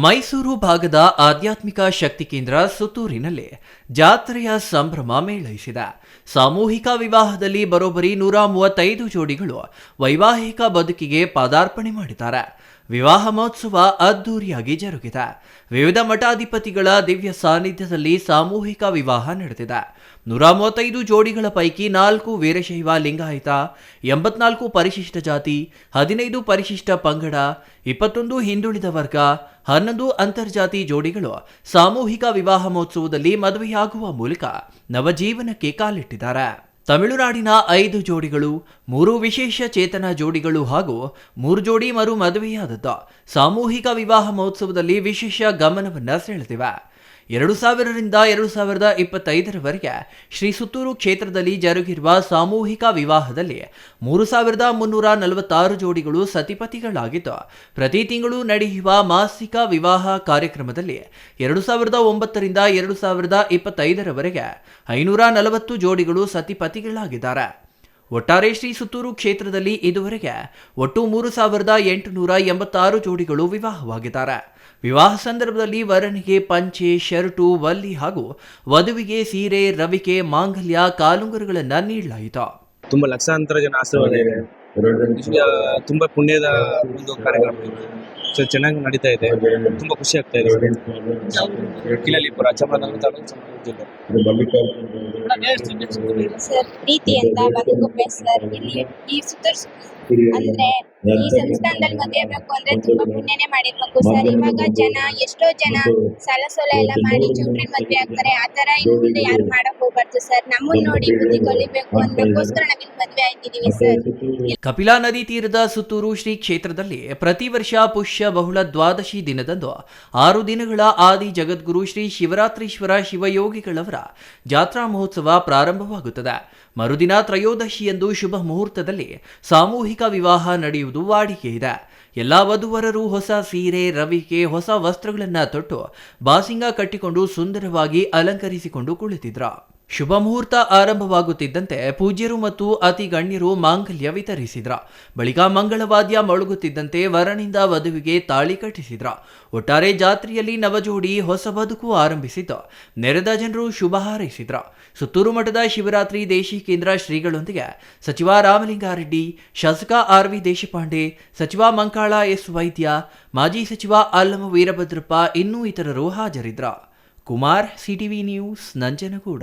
ಮೈಸೂರು ಭಾಗದ ಆಧ್ಯಾತ್ಮಿಕ ಶಕ್ತಿ ಕೇಂದ್ರ ಸುತ್ತೂರಿನಲ್ಲಿ ಜಾತ್ರೆಯ ಸಂಭ್ರಮ ಮೇಳೈಸಿದೆ. ಸಾಮೂಹಿಕ ವಿವಾಹದಲ್ಲಿ ಬರೋಬ್ಬರಿ 135 ಜೋಡಿಗಳು ವೈವಾಹಿಕ ಬದುಕಿಗೆ ಪಾದಾರ್ಪಣೆ ಮಾಡಿದ್ದಾರೆ. ವಿವಾಹ ಮಹೋತ್ಸವ ಅದ್ದೂರಿಯಾಗಿ ಜರುಗಿದೆ. ವಿವಿಧ ಮಠಾಧಿಪತಿಗಳ ದಿವ್ಯ ಸಾನ್ನಿಧ್ಯದಲ್ಲಿ ಸಾಮೂಹಿಕ ವಿವಾಹ ನಡೆದಿದೆ. 135 ಜೋಡಿಗಳ ಪೈಕಿ 4 ವೀರಶೈವ ಲಿಂಗಾಯತ, 84 ಪರಿಶಿಷ್ಟ ಜಾತಿ, 15 ಪರಿಶಿಷ್ಟ ಪಂಗಡ, 21 ಹಿಂದುಳಿದ ವರ್ಗ, 11 ಅಂತರ್ಜಾತಿ ಜೋಡಿಗಳು ಸಾಮೂಹಿಕ ವಿವಾಹ ಮಹೋತ್ಸವದಲ್ಲಿ ಮದುವೆಯಾಗುವ ಮೂಲಕ ನವಜೀವನಕ್ಕೆ ಕಾಲಿಟ್ಟಿದ್ದಾರೆ. ತಮಿಳುನಾಡಿನ 5 ಜೋಡಿಗಳು, 3 ವಿಶೇಷ ಚೇತನ ಜೋಡಿಗಳು ಹಾಗೂ 3 ಜೋಡಿ ಮರು ಮದುವೆಯಾದದ್ದು ಸಾಮೂಹಿಕ ವಿವಾಹ ಮಹೋತ್ಸವದಲ್ಲಿ ವಿಶೇಷ ಗಮನವನ್ನು ಸೆಳೆದಿವೆ. 2000ರಿಂದ 2025ರವರೆಗೆ ಶ್ರೀ ಸುತ್ತೂರು ಕ್ಷೇತ್ರದಲ್ಲಿ ಜರುಗಿರುವ ಸಾಮೂಹಿಕ ವಿವಾಹದಲ್ಲಿ 3346 ಜೋಡಿಗಳು ಸತಿಪತಿಗಳಾಗಿದ್ದು, ಪ್ರತಿ ತಿಂಗಳು ನಡೆಯುವ ಮಾಸಿಕ ವಿವಾಹ ಕಾರ್ಯಕ್ರಮದಲ್ಲಿ 2009ರಿಂದ 2025ರವರೆಗೆ 540 ಜೋಡಿಗಳು ಸತಿಪತಿಗಳಾಗಿದ್ದಾರೆ. ಒಟ್ಟಾರೆ ಶ್ರೀ ಸುತ್ತೂರು ಕ್ಷೇತ್ರದಲ್ಲಿ ಇದುವರೆಗೆ ಒಟ್ಟು 3886 ಜೋಡಿಗಳು ವಿವಾಹವಾಗಿದ್ದಾರೆ. ವಿವಾಹ ಸಂದರ್ಭದಲ್ಲಿ ವರನಿಗೆ ಪಂಚೆ, ಶರ್ಟು, ವಲ್ಲಿ ಹಾಗೂ ವಧುವಿಗೆ ಸೀರೆ, ರವಿಕೆ, ಮಾಂಗಲ್ಯ, ಕಾಲುಂಗುರಗಳನ್ನು ನೀಡಲಾಯಿತು. ತುಂಬಾ ಲಕ್ಷಾಂತರ ಜನ ಆಶೀರ್ವಾದ ಇದೆ. ತುಂಬಾ ಪುಣ್ಯದ ಒಂದು ಕಾರ್ಯಕ್ರಮ ಚೆನ್ನಾಗಿ ನಡೀತಾ ಇದೆ. ತುಂಬಾ ಖುಷಿ ಆಗ್ತಾ ಇದೆ. ಕಿಲಲಿಪುರ ಚಾಮರಾಜನಗರ ತಾಲೂಕು ಜಿಲ್ಲೆ. ಸರ್ ಪ್ರೀತಿ ಅಂತ ಬದುಕುಪ್ಪೆ ಸರ್. ಇಲ್ಲಿ ಈ ಸುತ್ತೂರು ಅಂದ್ರೆ ಈ ಸಂಸ್ಥಾನದಲ್ಲಿ ಮದುವೆ ಆಗ್ಬೇಕು ಅಂದ್ರೆ ತುಂಬಾ ಪುಣ್ಯನೇ ಮಾಡಿರ್ಬೇಕು ಸರ್. ಇವಾಗ ಎಷ್ಟೋ ಜನ ಸಾಲ ಸೋಲ ಎಲ್ಲ ಮಾಡಿ ಚೌಟ್ರಿ ಮದ್ವೆ ಆಗ್ತಾರೆ. ಆತರ ಇನ್ನು ಮುಂದೆ ಯಾರು ಮಾಡಕ್ ಹೋಗ್ಬಾರ್ದು ಸರ್. ನಮ್ಮನ್ನ ನೋಡಿ ಬುದ್ಧಿ ಕಲಿಬೇಕು ಅನ್ನೋಕ್ಕೋಸ್ಕರ ನಾವಿಲ್ಲಿ ಮದ್ವೆ ಆಯ್ತಿದೀವಿ ಸರ್. ಕಪಿಲಾ ನದಿ ತೀರದ ಸುತ್ತೂರು ಶ್ರೀ ಕ್ಷೇತ್ರದಲ್ಲಿ ಪ್ರತಿ ವರ್ಷ ಪುಷ್ಯ ಬಹುಳ ದ್ವಾದಶಿ ದಿನದಂದು 6 ದಿನಗಳ ಆದಿ ಜಗದ್ಗುರು ಶ್ರೀ ಶಿವರಾತ್ರೀಶ್ವರ ಶಿವಯೋಗಿಗಳವರ ಜಾತ್ರಾ ಮಹೋತ್ಸವ ಪ್ರಾರಂಭವಾಗುತ್ತದೆ. ಮರುದಿನ ತ್ರಯೋದಶಿಯಂದು ಶುಭ ಮುಹೂರ್ತದಲ್ಲಿ ಸಾಮೂಹಿಕ ವಿವಾಹ ನಡೆಯುವುದು ವಾಡಿಕೆ ಇದೆ. ಎಲ್ಲ ವಧುವರರು ಹೊಸ ಸೀರೆ, ರವಿಕೆ, ಹೊಸ ವಸ್ತ್ರಗಳನ್ನು ತೊಟ್ಟು ಬಾಸಿಂಗ ಕಟ್ಟಿಕೊಂಡು ಸುಂದರವಾಗಿ ಅಲಂಕರಿಸಿಕೊಂಡು ಕುಳಿತಿದ್ರು. ಶುಭ ಮುಹೂರ್ತ ಆರಂಭವಾಗುತ್ತಿದ್ದಂತೆ ಪೂಜ್ಯರು ಮತ್ತು ಅತಿ ಗಣ್ಯರು ಮಾಂಗಲ್ಯ ವಿತರಿಸಿದ್ರ. ಬಳಿಕ ಮಂಗಳವಾದ್ಯ ಮೊಳಗುತ್ತಿದ್ದಂತೆ ವರನಿಂದ ವಧುವಿಗೆ ತಾಳಿ ಕಟ್ಟಿಸಿದ್ರ. ಒಟ್ಟಾರೆ ಜಾತ್ರೆಯಲ್ಲಿ ನವಜೋಡಿ ಹೊಸ ಬದುಕು ಆರಂಭಿಸಿದ್ದು ನೆರೆದ ಜನರು ಶುಭ ಹಾರೈಸಿದ್ರ. ಸುತ್ತೂರು ಮಠದ ಶಿವರಾತ್ರಿ ದೇಶಿಕೇಂದ್ರ ಶ್ರೀಗಳೊಂದಿಗೆ ಸಚಿವ ರಾಮಲಿಂಗಾರೆಡ್ಡಿ, ಶಾಸಕ ಆರ್.ವಿ. ದೇಶಪಾಂಡೆ, ಸಚಿವ ಮಂಕಾಳ ಎಸ್. ವೈದ್ಯ, ಮಾಜಿ ಸಚಿವ ಅಲ್ಲಮ ವೀರಭದ್ರಪ್ಪ ಇನ್ನೂ ಇತರರು ಹಾಜರಿದ್ರ. Kumar, CTV news, ನಂಜನಗೂಡ.